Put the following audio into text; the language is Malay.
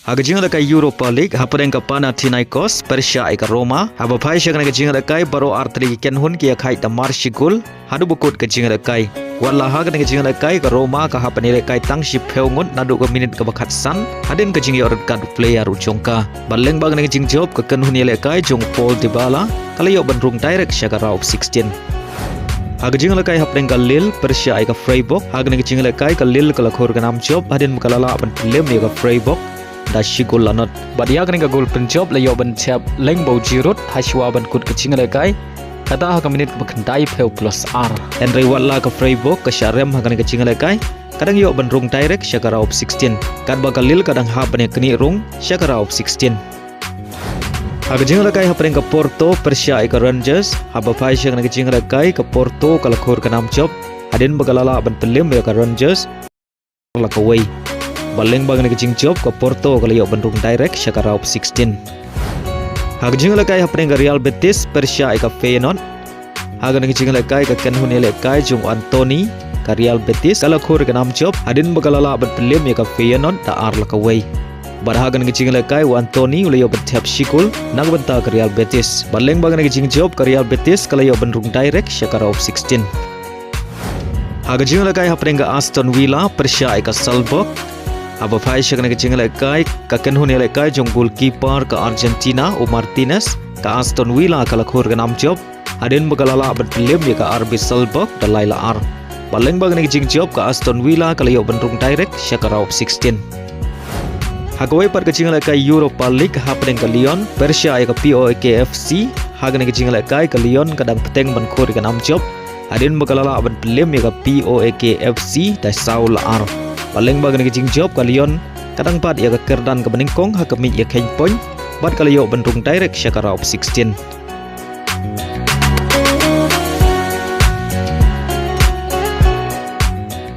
Hagajing ka Europa League hapadeng ka Panathinaikos Persia ka Roma haba phai shakna ka jinga kai baro artri Kynhun ki khai ta marshigul hadu bukut ka jinga kai wala hagna ka jinga kai ka Roma ka hapani kai tangshi pheungun nadu ka minit ka bakhat san hadin ka jinga or ka player uchongka baleng bagna ka jingjop ka Kynhun le kai jong Paul Dybala kalayo ban Rung direct shaka round 16 Hagajing kai hapdeng ka Lille Persia ka Freiburg hagna ka jinga kai ka Lille ka lakhor ka nam job hadin kalala ban lem ka Freiburg da shigul lanot badia kan ka gol Pynjop layo ban Thep lengbo Giroud haswa ban kut kecing kai kata ha minit bakandai peu plus r Henry walla ka Freiburg ka Sharem ha kan kecing kai kadang yo ban Rung direct syakara of 16 kad bakal lil kadang ha ban kini Rung syakara of 16 Hagajing kai ha ka Porto Persia ka Rangers ha ba phai syakana kecing kai ka Porto ka lakhor ka nam job hadin bagalala ban pelem ka Rangers la ka way baleng bagan ke jingjop ke Porto kalau yo Rung direct syakara of 16 Hagajing kai hapeng ke Real Betis Persia ka Feyenoord hagan ke jingle kai ka Kynhun le kai jung Antony ka Real Betis kalau khor ke nam job hadin bagalala ban pelem ka Feyenoord da ar la ka way bar hagan ke jingle kai Antony le yo Thep shikul nag banta ke Real Betis baleng bagan ke jingjop ke Real Betis kalau yo Rung direct syakara of 16 Hagajing kai hapeng ke Aston Villa Persia ka Salzburg Aba phai shakna ke jingle kai ka Kynhun le kai jong goalkeeper ka Argentina o Martinez ka Aston Villa ka lakhor ka nam job hadin bagalala ban pelem ka RB Salzburg da laila ar baleng bagni jingjop ka Aston Villa ka layo Rung direct syakara of 16 Hagawai par ka jingle kai Europa League hapdeng ka Lyon Persia ka POAK FC hagni ka jingle kai ka Lyon kadang peteng ban khor ka nam job hadin bagalala ban pelem ka POAK FC da Saul ar Baleng bagan ke jingjop ka Lyon kadang pat ia ka kerdan ka beningkong ha ka mi ia keng point bat kalayo Rung direct syakara of 16